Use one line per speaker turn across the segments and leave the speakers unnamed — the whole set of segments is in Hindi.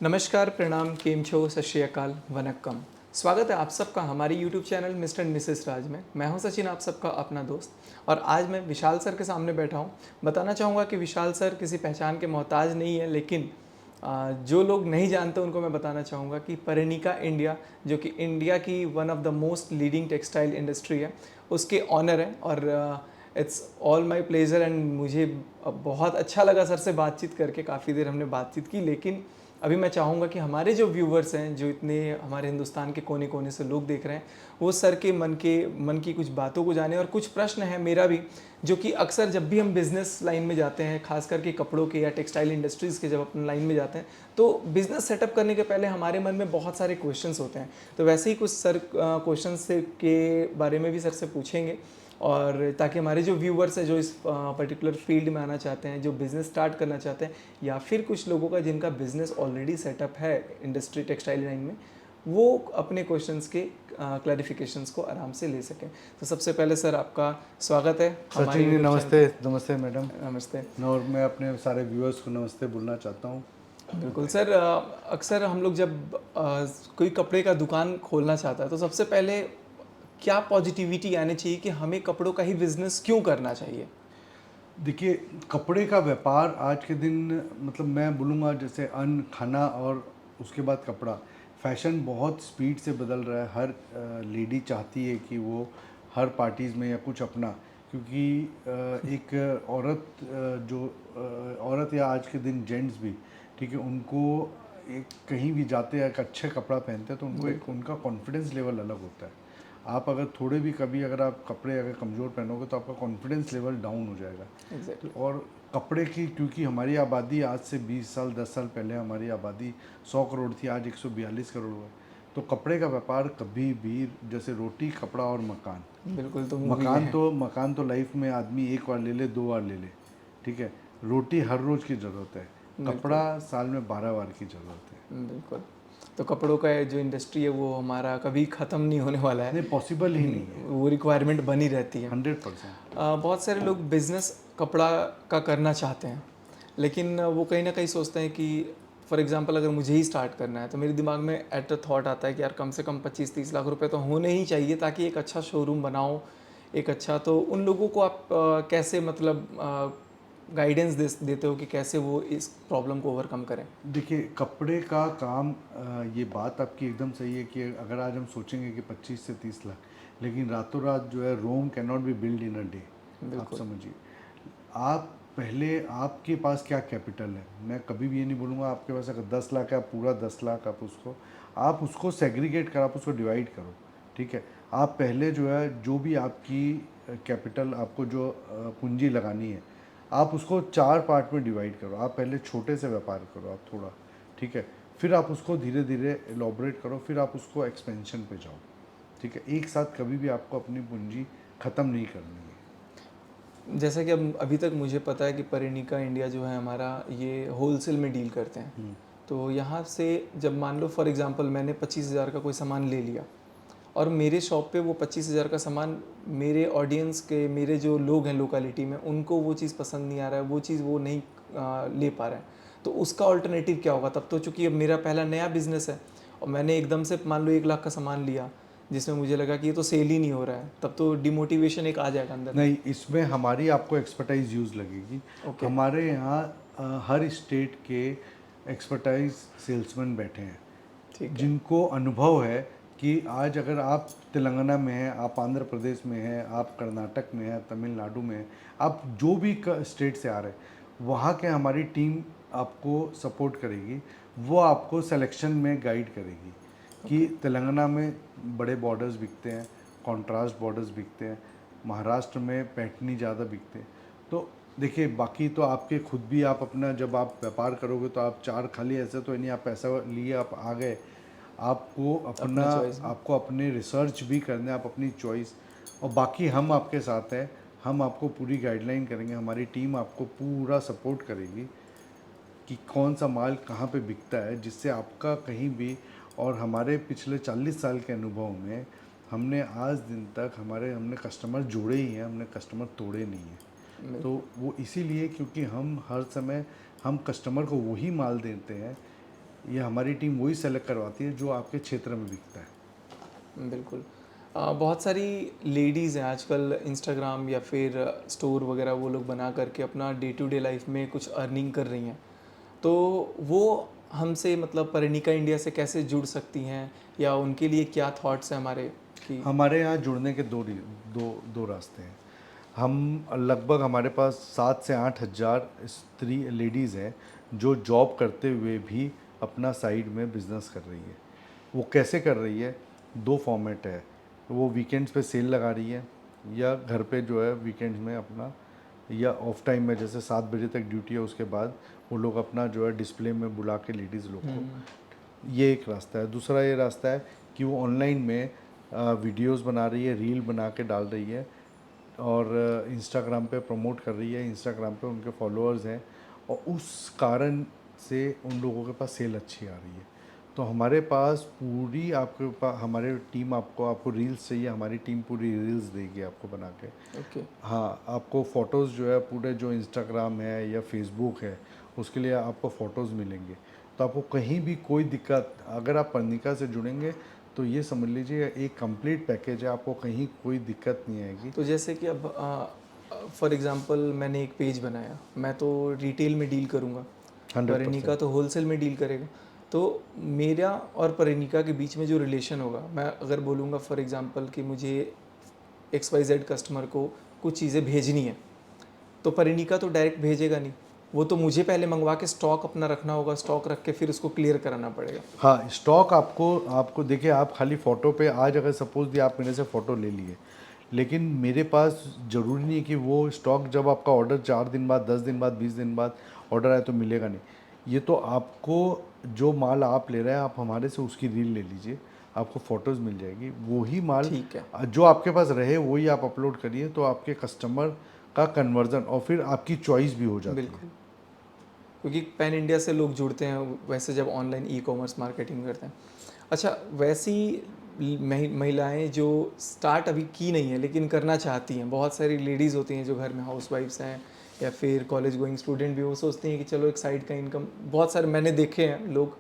नमस्कार, प्रणाम, केम छो, सत श्री अकाल, वनक्कम। स्वागत है आप सबका हमारी YouTube channel Mr and Mrs Raj में। मैं हूं सचिन, आप सबका अपना दोस्त। और आज मैं विशाल सर के सामने बैठा हूं। बताना चाहूँगा कि विशाल सर किसी पहचान के मोहताज नहीं है, लेकिन जो लोग नहीं जानते उनको मैं बताना चाहूँगा कि परिणीका इंडिया, जो कि इंडिया की one of the most leading textile industry है, उसके ऑनर है। और it's all my pleasure and मुझे बहुत अच्छा लगा सर से बातचीत करके। काफ़ी देर हमने बातचीत की, लेकिन अभी मैं चाहूँगा कि हमारे जो व्यूवर्स हैं, जो इतने हमारे हिंदुस्तान के कोने कोने से लोग देख रहे हैं, वो सर के मन की कुछ बातों को जाने। और कुछ प्रश्न है मेरा भी, जो कि अक्सर जब भी हम बिज़नेस लाइन में जाते हैं, खास करके कपड़ों के या टेक्सटाइल इंडस्ट्रीज़ के जब अपने लाइन में जाते हैं, तो बिज़नेस सेटअप करने के पहले हमारे मन में बहुत सारे क्वेश्चंस होते हैं। तो वैसे ही कुछ सर क्वेश्चंस के बारे में भी सर से पूछेंगे, और ताकि हमारे जो व्यूवर्स हैं, जो इस पर्टिकुलर फील्ड में आना चाहते हैं, जो बिज़नेस स्टार्ट करना चाहते हैं, या फिर कुछ लोगों का जिनका बिज़नेस ऑलरेडी सेटअप है इंडस्ट्री टेक्सटाइल लाइन में, वो अपने क्वेश्चंस के क्लैरिफिकेशंस को आराम से ले सकें। तो सबसे पहले सर, आपका स्वागत है हमारे
सचिन जी,
यूट्यूब
नमस्ते।
चैनल।
नमस्ते मैडम।
नमस्ते।
और मैं अपने सारे व्यूअर्स को नमस्ते बोलना चाहता हूँ।
बिल्कुल सर। अक्सर हम लोग जब कोई कपड़े का दुकान खोलना चाहता है, तो सबसे पहले क्या पॉजिटिविटी आनी चाहिए कि हमें कपड़ों का ही बिज़नेस क्यों करना चाहिए?
देखिए, कपड़े का व्यापार आज के दिन, मतलब मैं बोलूँगा, जैसे अन्न, खाना और उसके बाद कपड़ा, फैशन बहुत स्पीड से बदल रहा है। हर लेडी चाहती है कि वो हर पार्टीज़ में या कुछ अपना, क्योंकि एक औरत, जो औरत या आज के दिन जेंट्स भी, ठीक है, उनको एक कहीं भी जाते हैं, एक अच्छा कपड़ा पहनते हैं तो उनको एक
बिल्कुल।
उनका कॉन्फिडेंस लेवल अलग होता है। आप अगर थोड़े भी कभी अगर आप कपड़े अगर कमज़ोर पहनोगे तो आपका कॉन्फिडेंस लेवल डाउन हो जाएगा। तो
एग्जैक्टली।
और कपड़े की, क्योंकि हमारी आबादी आज से 20 साल 10 साल पहले हमारी आबादी 100 करोड़ थी, आज 142 करोड़ हुआ है। तो कपड़े का व्यापार कभी भी, जैसे रोटी, कपड़ा और मकान,
बिल्कुल, तो मूवी में है।
मकान तो लाइफ में आदमी एक बार ले ले, 2 बार ले ले, ठीक है। रोटी हर रोज़ की ज़रूरत है,
बिल्कुल।
कपड़ा साल में 12 बार की ज़रूरत है।
बिल्कुल। तो कपड़ों का जो इंडस्ट्री है, वो हमारा कभी ख़त्म नहीं होने वाला है।
नहीं, पॉसिबल ही नहीं है।
वो रिक्वायरमेंट बनी रहती है।
100%।
बहुत सारे लोग बिज़नेस कपड़ा का करना चाहते हैं, लेकिन वो कहीं ना कहीं सोचते हैं कि फॉर एग्जांपल अगर मुझे ही स्टार्ट करना है, तो मेरे दिमाग में एट अ थॉट आता है कि यार कम से कम 25-30 लाख रुपए तो होने ही चाहिए, ताकि एक अच्छा शोरूम बनाओ। एक अच्छा, तो उन लोगों को आप कैसे, मतलब गाइडेंस देते हो कि कैसे वो इस प्रॉब्लम को ओवरकम करें?
देखिए, कपड़े का काम, ये बात आपकी एकदम सही है कि अगर आज हम सोचेंगे कि 25 से 30 लाख, लेकिन रातों रात जो है, Rome can not be build in a day. आप
बिल्कुल।
समझिए, आप पहले आपके पास क्या कैपिटल है। मैं कभी भी ये नहीं बोलूँगा आपके पास अगर 10 लाख है, आप पूरा 10 लाख आप उसको सेग्रीगेट कर, आप उसको डिवाइड करो, ठीक है। आप पहले जो है, जो भी आपकी कैपिटल, आपको जो पूंजी लगानी है, आप उसको 4 पार्ट में डिवाइड करो। आप पहले छोटे से व्यापार करो, आप थोड़ा, ठीक है। फिर आप उसको धीरे धीरे एलॉबरेट करो, फिर आप उसको एक्सपेंशन पे जाओ, ठीक है। एक साथ कभी भी आपको अपनी पूंजी ख़त्म नहीं करनी है।
जैसा कि अब अभी तक मुझे पता है कि परिणीका इंडिया जो है हमारा, ये होलसेल में डील करते हैं। तो यहाँ से जब मान लो फॉर एग्जांपल मैंने 25,000 का कोई सामान ले लिया, और मेरे शॉप पे वो 25,000 का सामान, मेरे ऑडियंस के, मेरे जो लोग हैं लोकेलिटी में, उनको वो चीज़ पसंद नहीं आ रहा है, वो चीज़ वो नहीं ले पा रहे हैं, तो उसका ऑल्टरनेटिव क्या होगा? तब तो चूँकि अब मेरा पहला नया बिजनेस है, और मैंने एकदम से मान लो 1 लाख का सामान लिया, जिसमें मुझे लगा कि ये तो सेल ही नहीं हो रहा है, तब तो डिमोटिवेशन एक आ जाएगा अंदर में।
नहीं, इसमें हमारी आपको एक्सपर्टाइज यूज़ लगेगी।
ओके।
हमारे यहाँ हर स्टेट के एक्सपर्टाइज सेल्समैन बैठे हैं,
ठीक है।
जिनको अनुभव है कि आज अगर आप तेलंगाना में हैं, आप आंध्र प्रदेश में हैं, आप कर्नाटक में हैं, तमिलनाडु में हैं, आप जो भी स्टेट से आ रहे हैं, वहाँ के हमारी टीम आपको सपोर्ट करेगी। वो आपको सिलेक्शन में गाइड करेगी कि
ओके।
तेलंगाना में बड़े बॉर्डर्स बिकते हैं, कॉन्ट्रास्ट बॉर्डर्स बिकते हैं, महाराष्ट्र में पैठनी ज़्यादा बिकते हैं। तो देखिए, बाकी तो आपके खुद भी, आप अपना जब आप व्यापार करोगे तो आप चार खाली ऐसे तो नहीं, आप पैसा लिए आप आ गए, आपको अपना,
अपना चॉइस में।
आपको अपने रिसर्च भी करना है, आप अपनी चॉइस। और बाकी हम आपके साथ हैं, हम आपको पूरी गाइडलाइन करेंगे, हमारी टीम आपको पूरा सपोर्ट करेगी कि कौन सा माल कहाँ पे बिकता है, जिससे आपका कहीं भी। और हमारे पिछले 40 साल के अनुभव में हमने आज दिन तक हमने कस्टमर जोड़े ही हैं, हमने कस्टमर तोड़े नहीं हैं। तो
बिल्कुल।
वो इसीलिए क्योंकि हम हर समय हम कस्टमर को वही माल देते हैं ये हमारी टीम वही सेलेक्ट करवाती है जो आपके क्षेत्र में बिकता है।
बिल्कुल। बहुत सारी लेडीज़ हैं आजकल इंस्टाग्राम या फिर स्टोर वगैरह वो लोग बना करके अपना डे टू डे लाइफ में कुछ अर्निंग कर रही हैं, तो वो हमसे मतलब परिणिका इंडिया से कैसे जुड़ सकती हैं, या उनके लिए क्या थॉट्स हैं हमारे कि
हमारे यहाँ जुड़ने के दो रास्ते हैं। हम लगभग हमारे पास 7 से 8 हज़ार स्त्री लेडीज़ हैं जो जॉब करते हुए भी अपना साइड में बिजनेस कर रही है। वो कैसे कर रही है? दो फॉर्मेट है, वो वीकेंड्स पे सेल लगा रही है, या घर पे जो है वीकेंड्स में अपना, या ऑफ टाइम में जैसे 7 बजे तक ड्यूटी है उसके बाद वो लोग अपना जो है डिस्प्ले में बुला के लेडीज़ लोग को, ये एक रास्ता है। दूसरा ये रास्ता है कि वो ऑनलाइन में वीडियोस बना रही है, रील बना के डाल रही है और इंस्टाग्राम पे प्रमोट कर रही है। इंस्टाग्राम पे उनके फॉलोअर्स हैं और उस कारण से उन लोगों के पास सेल अच्छी आ रही है। तो हमारे पास पूरी आपके पास हमारे टीम आपको रील्स चाहिए, हमारी टीम पूरी रील्स देगी आपको बना के।
ओके।
हाँ, आपको फ़ोटोज़ जो है पूरे जो इंस्टाग्राम है या फेसबुक है उसके लिए आपको फ़ोटोज़ मिलेंगे। तो आपको कहीं भी कोई दिक्कत, अगर आप पर्णिका से जुड़ेंगे तो ये समझ लीजिए एक कंप्लीट पैकेज है, आपको कहीं कोई दिक्कत नहीं आएगी।
तो जैसे कि अब फॉर एग्जांपल मैंने एक पेज बनाया, मैं तो रिटेल में डील करूँगा,
100%।
परिणिका तो होलसेल में डील करेगा, तो मेरा और परिणिका के बीच में जो रिलेशन होगा, मैं अगर बोलूँगा फॉर एग्जांपल कि मुझे XYZ कस्टमर को कुछ चीज़ें भेजनी है, तो परिणिका तो डायरेक्ट भेजेगा नहीं, वो तो मुझे पहले मंगवा के स्टॉक अपना रखना होगा, स्टॉक रख के फिर उसको क्लियर कराना पड़ेगा।
हाँ, स्टॉक आपको देखिए, आप खाली फ़ोटो पे आज अगर सपोज़ दी आप मेरे से फ़ोटो ले लिए, लेकिन मेरे पास ज़रूरी नहीं है कि वो स्टॉक जब आपका ऑर्डर 4 दिन बाद, 10 दिन बाद, 20 दिन बाद ऑर्डर आए तो मिलेगा नहीं। ये तो आपको जो माल आप ले रहे हैं, आप हमारे से उसकी रील ले लीजिए, आपको फ़ोटोज़ मिल जाएगी। वही माल
ठीक है।
जो आपके पास रहे वही आप अपलोड करिए, तो आपके कस्टमर का कन्वर्ज़न और फिर आपकी चॉइस भी हो जाती है।
बिल्कुल, क्योंकि पैन इंडिया से लोग जुड़ते हैं वैसे जब ऑनलाइन ई-कॉमर्स मार्केटिंग करते हैं। अच्छा, वैसी महिलाएं जो स्टार्ट अभी की नहीं है लेकिन करना चाहती हैं, बहुत सारी लेडीज़ होती हैं जो घर में हाउसवाइफ्स हैं या फिर कॉलेज गोइंग स्टूडेंट भी, वो सोचती हैं कि चलो एक साइड का इनकम, बहुत सारे मैंने देखे हैं लोग,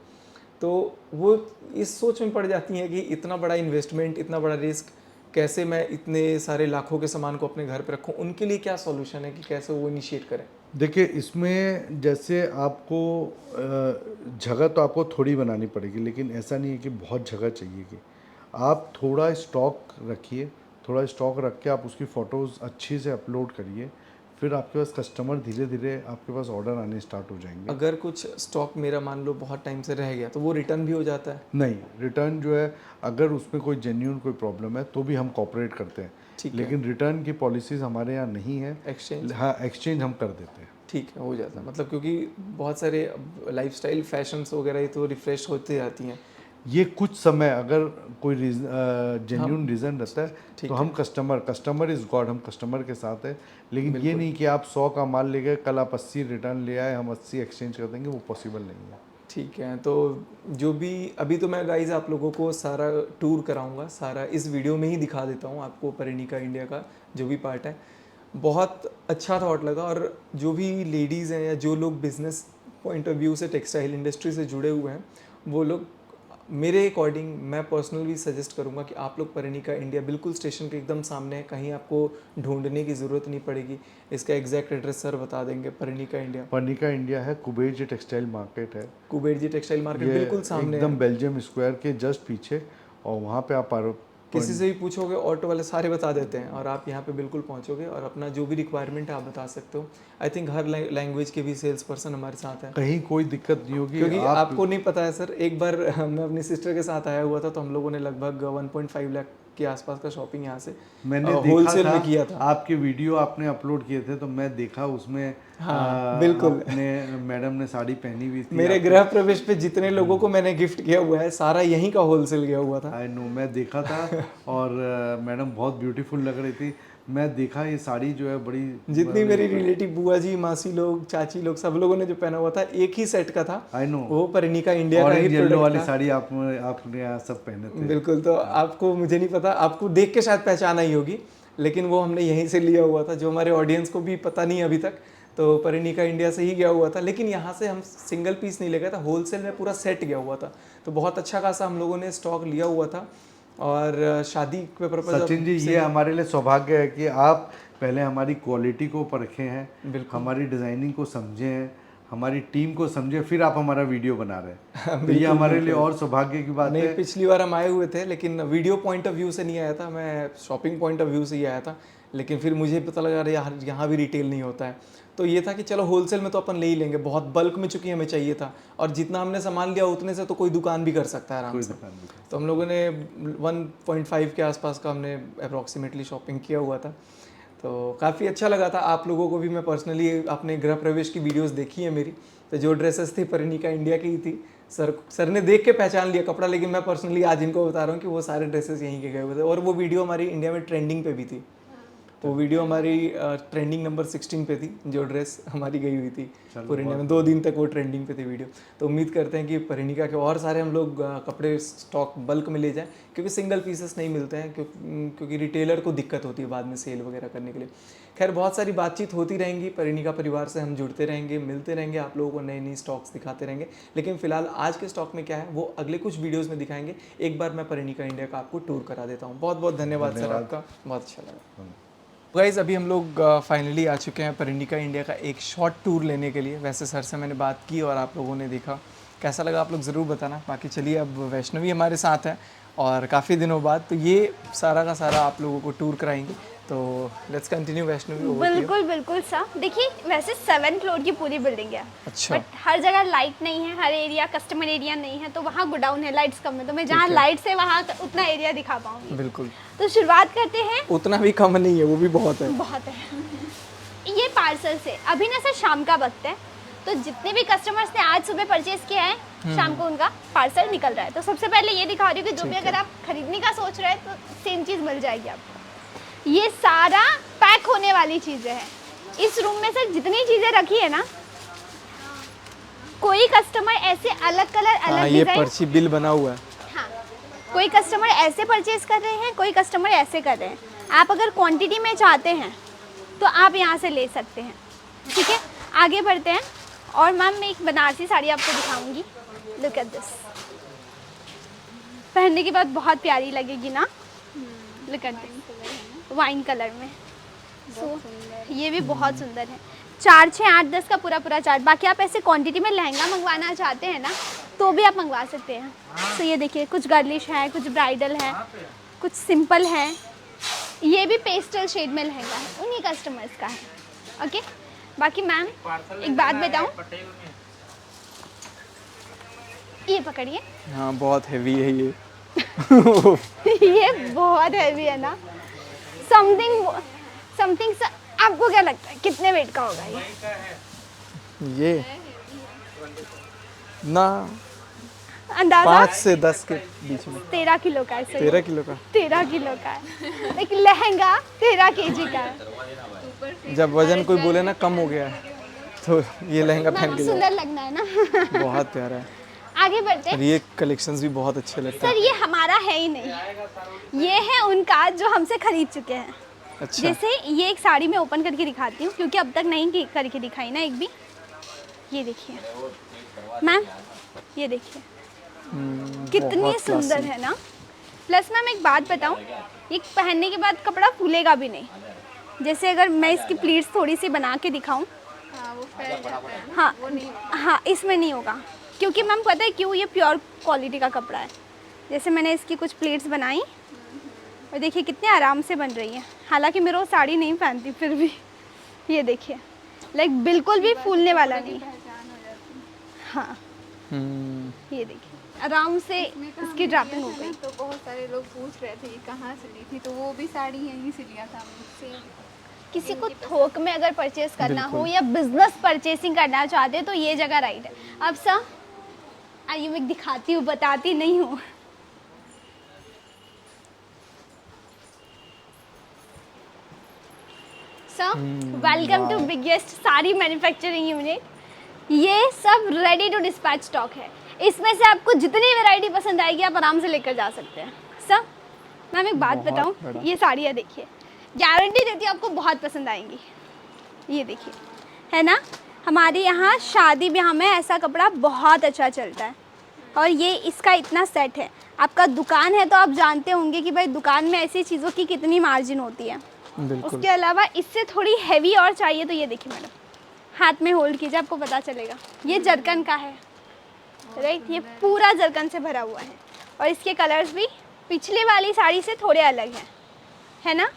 तो वो इस सोच में पड़ जाती हैं कि इतना बड़ा इन्वेस्टमेंट, इतना बड़ा रिस्क, कैसे मैं इतने सारे लाखों के सामान को अपने घर पर रखूँ। उनके लिए क्या सॉल्यूशन है कि कैसे वो इनिशिएट करें?
देखिए, इसमें जैसे आपको जगह तो आपको थोड़ी बनानी पड़ेगी, लेकिन ऐसा नहीं है कि बहुत जगह चाहिए कि आप थोड़ा स्टॉक रखिए, थोड़ा स्टॉक रख के आप उसकी फ़ोटोज़ अच्छी से अपलोड करिए, फिर आपके पास कस्टमर धीरे धीरे आपके पास ऑर्डर आने स्टार्ट हो जाएंगे।
अगर कुछ स्टॉक मेरा मान लो बहुत टाइम से रह गया तो वो रिटर्न भी हो जाता है?
नहीं, रिटर्न जो है अगर उसमें कोई जेन्युइन कोई प्रॉब्लम है तो भी हम कोऑपरेट करते हैं,
ठीक है।
लेकिन रिटर्न की पॉलिसीज़ हमारे यहाँ नहीं है।
एक्सचेंज?
हाँ, एक्सचेंज हम कर देते हैं।
ठीक है, हो जाता है, मतलब क्योंकि बहुत सारे लाइफस्टाइल फैशंस वगैरह ये तो रिफ्रेश होते जाती हैं।
ये कुछ समय अगर कोई जेन्यून
हम
रीज़न रहता है
ठीक
तो
है।
हम कस्टमर इज़ गॉड, हम कस्टमर के साथ है। लेकिन ये
बिल्कुल।
नहीं कि आप 100 का माल ले गए, कल आप 80 रिटर्न ले आए, हम 80 एक्सचेंज कर देंगे, वो पॉसिबल नहीं है।
ठीक है, तो जो भी अभी तो मैं गाइज आप लोगों को सारा टूर कराऊंगा, सारा इस वीडियो में ही दिखा देता हूँ आपको परिणिका इंडिया का जो भी पार्ट है। बहुत अच्छा थॉट लगा, और जो भी लेडीज़ हैं या जो लोग बिजनेस पॉइंट ऑफ व्यू से टेक्सटाइल इंडस्ट्री से जुड़े हुए हैं, वो लोग, मेरे अकॉर्डिंग मैं पर्सनली सजेस्ट करूंगा कि आप लोग परिणिका इंडिया बिल्कुल स्टेशन के एकदम सामने है, कहीं आपको ढूंढने की ज़रूरत नहीं पड़ेगी। इसका एग्जैक्ट एड्रेस सर बता देंगे। परिणिका इंडिया,
पर्निका इंडिया है, कुबेर जी टेक्सटाइल मार्केट है,
कुबेर जी टेक्सटाइल मार्केट
ये
बिल्कुल सामने है।
एकदम बेल्जियम स्क्वायर के जस्ट पीछे, और वहाँ पे आप
किसी से भी पूछोगे ऑटो वाले सारे बता देते हैं, और आप यहाँ पे बिल्कुल पहुँचोगे और अपना जो भी रिक्वायरमेंट है आप बता सकते हो। आई थिंक हर लैंग्वेज के भी सेल्स पर्सन हमारे साथ हैं,
कहीं कोई दिक्कत नहीं होगी।
क्योंकि आपको नहीं पता है सर, एक बार मैं अपनी सिस्टर के साथ आया हुआ था, तो हम लोगों ने लगभग 1.5 लाख के आसपास का शॉपिंग यहाँ से
मैंने
होलसेल
देखा
में किया था।
आपके वीडियो आपने अपलोड किए थे तो मैं देखा उसमें,
हाँ, बिल्कुल।
अपने मैडम ने साड़ी पहनी हुई थी।
मेरे गृह प्रवेश पे जितने लोगों को मैंने गिफ्ट किया हुआ है सारा यहीं का होलसेल गया हुआ था।
आई नो, मैं देखा था और मैडम बहुत ब्यूटीफुल लग रही थी। मैं देखा ये साड़ी जो है बड़ी,
जितनी मेरी रिलेटिव बुआ जी, मासी लोग, चाची लोग, सब लोगों ने जो पहना हुआ था एक ही सेट का था।
आई नो,
वो परिणिका इंडिया का ही
ऑरेंज येलो
प्रोडक्ट
वाली
था।
साड़ी आपने यहाँ सब पहने थे।
बिल्कुल, तो आपको, मुझे नहीं पता, आपको देख के शायद पहचान आई होगी, लेकिन वो हमने यहीं से लिया हुआ था, जो हमारे ऑडियंस को भी पता नहीं अभी तक। तो परिणिका इंडिया से ही गया हुआ था, लेकिन यहाँ से हम सिंगल पीस नहीं ले गए था, होलसेल में पूरा सेट गया हुआ था। तो बहुत अच्छा खासा हम लोगों ने स्टॉक लिया हुआ था। और शादी के पर्पज
सचिन जी, ये हमारे लिए सौभाग्य है कि आप पहले हमारी क्वालिटी को परखे हैं, हमारी डिज़ाइनिंग को समझे हैं, हमारी टीम को समझे, फिर आप हमारा वीडियो बना रहे हैं। तो ये हमारे लिए और सौभाग्य की बात
नहीं,
है।
पिछली बार हम आए हुए थे लेकिन वीडियो पॉइंट ऑफ व्यू से नहीं आया था, मैं शॉपिंग पॉइंट ऑफ व्यू से ही आया था। लेकिन फिर मुझे पता लगा अरे यार यहाँ भी रिटेल नहीं होता है, तो ये था कि चलो होलसेल में तो अपन ले ही लेंगे, बहुत बल्क में चूंकि हमें चाहिए था, और जितना हमने सामान लिया उतने से तो कोई दुकान भी कर सकता है आराम से। तो हम लोगों ने 1.5 के आसपास का हमने अप्रॉक्सीमेटली शॉपिंग किया हुआ था। तो काफ़ी अच्छा लगा था। आप लोगों को भी मैं पर्सनली अपने गृह प्रवेश की वीडियोस देखी है मेरी, तो जो ड्रेसेस थी परिणिका इंडिया की ही थी। सर ने देख के पहचान लिया कपड़ा, लेकिन मैं पर्सनली आज इनको बता रहा हूँ कि वो सारे ड्रेसेस यहीं के गए हुए थे। और वो वीडियो हमारी इंडिया में ट्रेंडिंग पे भी थी, वो वीडियो हमारी ट्रेंडिंग नंबर 16 पे थी, जो ड्रेस हमारी गई हुई थी पूरे इंडिया में। 2 दिन तक वो ट्रेंडिंग पे थी वीडियो। तो उम्मीद करते हैं कि परिणिका के और सारे हम लोग कपड़े स्टॉक बल्क में ले जाएं, क्योंकि सिंगल पीसेस नहीं मिलते हैं, क्योंकि रिटेलर को दिक्कत होती है बाद में सेल वगैरह करने के लिए। खैर, बहुत सारी बातचीत होती रहेंगी, परिणिका परिवार से हम जुड़ते रहेंगे, मिलते रहेंगे, आप लोगों को नई नई स्टॉक्स दिखाते रहेंगे। लेकिन फिलहाल आज के स्टॉक में क्या है वो अगले कुछ वीडियोज़ में दिखाएंगे। एक बार मैं परिणिका इंडिया का आपको टूर करा देता हूँ। बहुत बहुत धन्यवाद सर आपका, बहुत अच्छा लगा। गाइस, अभी हम लोग फाइनली आ चुके हैं परिणिका इंडिया का एक शॉर्ट टूर लेने के लिए। वैसे सर से मैंने बात की और आप लोगों ने देखा, कैसा लगा आप लोग ज़रूर बताना। बाकी चलिए, अब वैष्णवी हमारे साथ है और काफ़ी दिनों बाद, तो ये सारा का सारा आप लोगों को टूर कराएंगे। तो लेट्स कंटिन्यू वैष्णवी।
बिल्कुल बिल्कुल सर। देखिए, वैसे 7 फ्लोर की पूरी बिल्डिंग है।
अच्छा।
बट हर जगह लाइट नहीं है, हर एरिया कस्टमर एरिया नहीं है, तो वहाँ गोडाउन है, लाइट्स कम है, तो मैं जहाँ लाइट्स है वहाँ उतना एरिया दिखा पाऊंगी।
बिल्कुल।
तो शुरुआत करते हैं।
उतना भी कम नहीं है, वो भी बहुत है।
बहुत है। ये पार्सल से अभी ना सर शाम का वक्त है, तो जितने भी कस्टमर्स ने आज सुबह परचेज किया है, शाम को उनका पार्सल निकल रहा है। तो सबसे पहले ये दिखा रही हूँ कि जो भी अगर आप खरीदने का सोच रहे हैं तो सेम चीज़ मिल जाएगी आपको। ये सारा पैक होने वाली चीज़ें हैं। इस रूम में सर जितनी चीज़ें रखी है ना, कोई कस्टमर ऐसे अलग कलर अलग
ये
डिजाइन,
पर्ची बिल बना हुआ है।
हाँ, कोई कस्टमर ऐसे परचेज कर रहे हैं, कोई कस्टमर ऐसे कर रहे हैं। आप अगर क्वांटिटी में चाहते हैं तो आप यहाँ से ले सकते हैं। ठीक है, आगे बढ़ते हैं। और मैम, मैं एक बनारसी साड़ी आपको दिखाऊंगी। Look at this. पहनने के बाद बहुत प्यारी लगेगी ना। Look at this, wine colour में। ये भी बहुत सुंदर है। 4, 6, 8, 10 का पूरा चार्ट। बाकी आप ऐसे क्वांटिटी में लहंगा मंगवाना चाहते हैं ना, तो भी आप मंगवा सकते हैं। तो ये देखिए, कुछ गर्लिश है, कुछ ब्राइडल है, कुछ सिंपल है। ये भी पेस्टल शेड में लहंगा है, उन्हीं कस्टमर्स का है। ओके। बाकी मैम, एक बात बताऊं, ये पकड़िए।
हाँ, बहुत हैवी है ये।
ये बहुत हैवी है ना। समथिंग आपको क्या लगता है कितने वेट का होगा
ये ना
अंदाजा?
5 से 10 के बीच में।
13 किलो का है सर।
13 किलो का।
13 किलो का है। एक लहंगा 13 केजी का है।
जब वजन कोई बोले ना कम हो गया है, तो ये लहंगा पहन के जाओ।
सुंदर लगना है ना।
बहुत प्यारा है।
आगे बढ़ते हैं।
और ये कलेक्शंस भी बहुत अच्छे लगते
सर
हैं।
ये हमारा है ही नहीं, ये है उनका जो हमसे खरीद चुके हैं।
अच्छा।
जैसे ये एक साड़ी मैं ओपन करके दिखाती हूँ, क्योंकि अब तक नहीं करके दिखाई ना एक भी। ये देखिए मैम, ये देखिए कितनी
बहुत
सुंदर
classy।
है ना। प्लस मैम, एक बात बताऊँ, ये पहनने के बाद कपड़ा फूलेगा भी नहीं। जैसे अगर मैं इसकी प्लीट्स थोड़ी सी बना के दिखाऊँ, हाँ हाँ, इसमें नहीं होगा, क्योंकि मैम पता है क्यों, ये प्योर क्वालिटी का कपड़ा है। जैसे मैंने इसकी कुछ प्लेट्स बनाई और देखिए कितने आराम से बन रही है। हालांकि मेरे वो साड़ी नहीं पहनती, फिर भी ये देखिए, लाइक बिल्कुल भी फूलने वाला नहीं। हाँ, ये देखिए आराम से इसकी ड्रापिंग हो गई।
तो बहुत सारे लोग पूछ रहे थे ये कहाँ से ली थी, तो वो भी साड़ी यहीं से लिया था मुझसे।
किसी को थोक में अगर परचेज करना हो या बिजनेस परचेसिंग करना चाहते हैं तो ये जगह राइट है। अब सर आइए मैं दिखाती हूँ, बताती नहीं हूँ। Sir welcome to biggest sari manufacturing unit. ये सब रेडी टू डिस्पैच स्टॉक है। इसमें से आपको जितनी वैरायटी पसंद आएगी आप आराम से लेकर जा सकते हैं। सर मैम, एक बात बताऊँ, ये साड़ियाँ देखिए, गारंटी देती हूँ आपको बहुत पसंद आएंगी। ये देखिए, है ना। हमारे यहाँ शादी ब्याह में ऐसा कपड़ा बहुत अच्छा चलता है और ये इसका इतना सेट है। आपका दुकान है तो आप जानते होंगे कि भाई दुकान में ऐसी चीज़ों की कितनी मार्जिन होती है।
बिल्कुल।
उसके अलावा इससे थोड़ी हैवी और चाहिए तो ये देखिए मैडम, हाथ में होल्ड कीजिए, आपको पता चलेगा। ये जरकन का है, राइट, ये पूरा जरकन से भरा हुआ है और इसके कलर्स भी पिछले वाली साड़ी से थोड़े अलग हैं, है ना।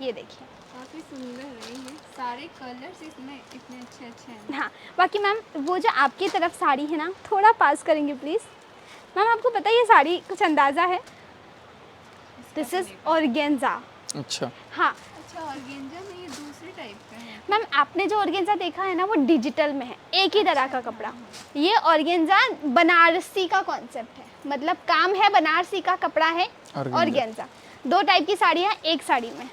ये देखिए,
काफ़ी सुंदर है ये, सारे कलर्स इसमें इतने अच्छे अच्छे हैं।
हाँ बाकी मैम वो जो आपकी तरफ साड़ी है ना, थोड़ा पास करेंगे प्लीज़। मैम आपको पता है ये साड़ी कुछ अंदाज़ा है, दिस इज़ ऑर्गेन्जा।
अच्छा।
हाँ
अच्छा, ऑर्गेन्जा में ये दूसरे टाइप का है।
मैम आपने जो ऑर्गेन्जा देखा है ना वो डिजिटल में है, एक ही तरह का कपड़ा। ये ऑर्गेन्जा बनारसी का कॉन्सेप्ट है, मतलब काम है बनारसी का, कपड़ा है ऑर्गेन्जा। दो टाइप की साड़ी है एक साड़ी में,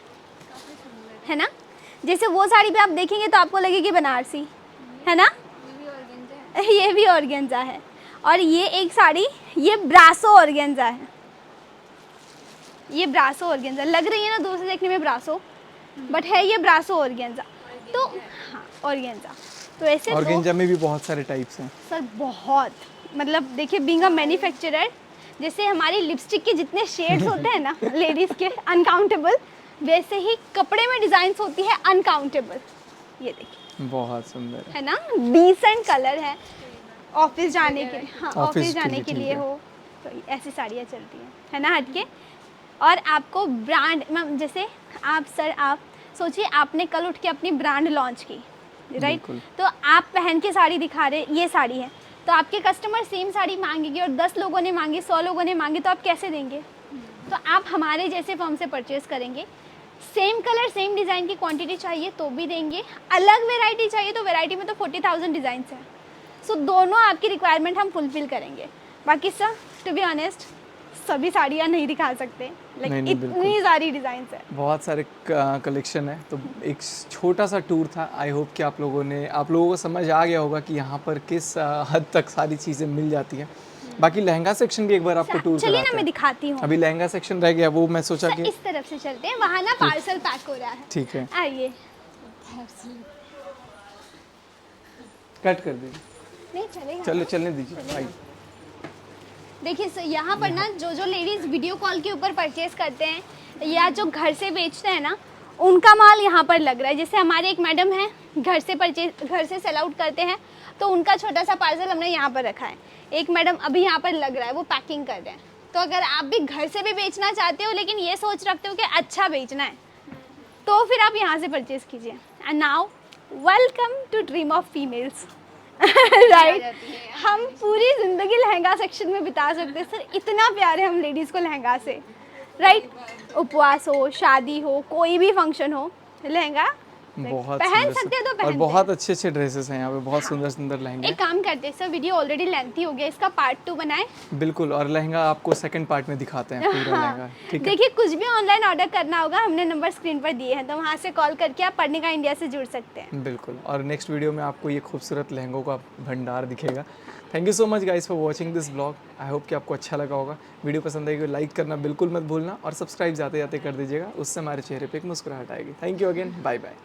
है ना। जैसे वो साड़ी पे आप देखेंगे तो आपको लगेगी बनारसी, है ना।
ये भी ऑर्गेन्जा है।
ये भी ऑर्गेन्जा है। और ये एक साड़ी, ये ब्रासो ऑर्गेन्जा है। ये ब्रासो ऑर्गेन्जा लग रही है ना दूर से देखने में ब्रासो, बट है ये ब्रासो ऑर्गेन्जा। तो हाँ ऑर्गेन्जा, तो ऐसे दो
ऑर्गेन्जा में भी बहुत सारे टाइप्स हैं
सर, बहुत, मतलब देखिए बीइंग अ मैन्युफैक्चरर, जैसे हमारी लिपस्टिक के जितने शेड्स होते हैं ना लेडीज़ के अनकाउंटेबल, वैसे ही कपड़े में डिज़ाइंस होती है अनकाउंटेबल। ये देखिए
बहुत सुंदर है।
है ना, डिसेंट कलर है, ऑफिस जाने के लिए, हाँ
ऑफिस
ऑफिस
के
जाने
लिए
के
ठीक
लिए
है।
हो तो ऐसी साड़ियाँ चलती हैं, है ना, हटके। और आपको ब्रांड, मैम जैसे आप सर आप सोचिए आपने कल उठ के अपनी ब्रांड लॉन्च की, राइट,
बिल्कुल।
तो आप पहन के साड़ी दिखा रहे, ये साड़ी है, तो आपके कस्टमर सेम साड़ी मांगेंगे और 10 लोगों ने मांगी, 100 लोगों ने मांगी, तो आप कैसे देंगे। तो आप हमारे जैसे फर्म से परचेज़ करेंगे, सेम कलर सेम डिज़ाइन की क्वांटिटी चाहिए तो भी देंगे, अलग वैरायटी चाहिए तो वैरायटी में तो 40,000 डिज़ाइंस हैं। सो दोनों आपकी रिक्वायरमेंट हम फुलफिल करेंगे। बाकी सर टू बी ऑनेस्ट सभी साड़ियाँ नहीं दिखा सकते,
नहीं,
लाइक
नहीं,
इतनी सारी डिज़ाइंस है।
बहुत सारे कलेक्शन है, तो एक छोटा सा टूर था। आई होप कि आप लोगों को समझ आ गया होगा कि यहाँ पर किस हद तक सारी चीज़ें मिल जाती हैं। बाकी लहंगा सेक्शन भी एक बार आपको टूर
चलिए ना
कराते
मैं
हैं।
दिखाती हूँ।
अभी लहंगा सेक्शन रह गया, वो मैं सोचा
सर
कि
इस तरफ से चलते हैं, वहाँ ना पार्सल पैक हो रहा है।
ठीक है,
आइए।
कट कर दीजिए।
नहीं चलेगा।
चलो चलने दीजिए। आइए।
देखिए सर यहाँ पर ना जो लेडीज़ वीडियो कॉल के ऊपर परचेज़ करते हैं या जो घर से बेचते हैं ना, उनका माल यहाँ पर लग रहा है। जैसे हमारे एक मैडम हैं घर से सेल आउट करते हैं, तो उनका छोटा सा पार्सल हमने यहाँ पर रखा है। एक मैडम अभी यहाँ पर लग रहा है, वो पैकिंग कर रहे हैं। तो अगर आप भी घर से भी बेचना चाहते हो लेकिन ये सोच रखते हो कि अच्छा बेचना है, तो फिर आप यहाँ से परचेज़ कीजिए। And now welcome to dream of females, right. हम पूरी ज़िंदगी लहंगा सेक्शन में बिता सकते हैं सर, इतना प्यार है हम लेडीज़ को लहंगा से, राइट। उपवास हो, शादी हो, कोई भी फंक्शन हो, लहंगा
बहुत
पहन
सुंदर
सकते हैं तो
और
पहनते
बहुत अच्छे अच्छे ड्रेसेस हैं यहाँ पे, बहुत सुंदर सुंदर लहंगे
एक काम करते हैं सर, वीडियो ऑलरेडी लेंथी हो गया, इसका पार्ट 2 बनाएं।
बिल्कुल, और लहंगा आपको सेकंड पार्ट में दिखाते हैं पूरा लहंगा, ठीक है।
देखिए कुछ भी ऑनलाइन ऑर्डर करना होगा, हमने नंबर स्क्रीन पर दिए हैं, तो वहाँ से कॉल करके आप पढ़ने का इंडिया से जुड़ सकते हैं।
बिल्कुल, और नेक्स्ट वीडियो में आपको ये खूबसूरत लहंगों का भंडार दिखेगा। Thank you so much guys for watching this blog. I hope कि आपको अच्छा लगा होगा। वीडियो पसंद आएगी लाइक करना बिल्कुल मत भूलना और सब्सक्राइब जाते जाते कर दीजिएगा, उससे हमारे चेहरे पे एक मुस्कुराहट आएगी। Thank you again, bye bye.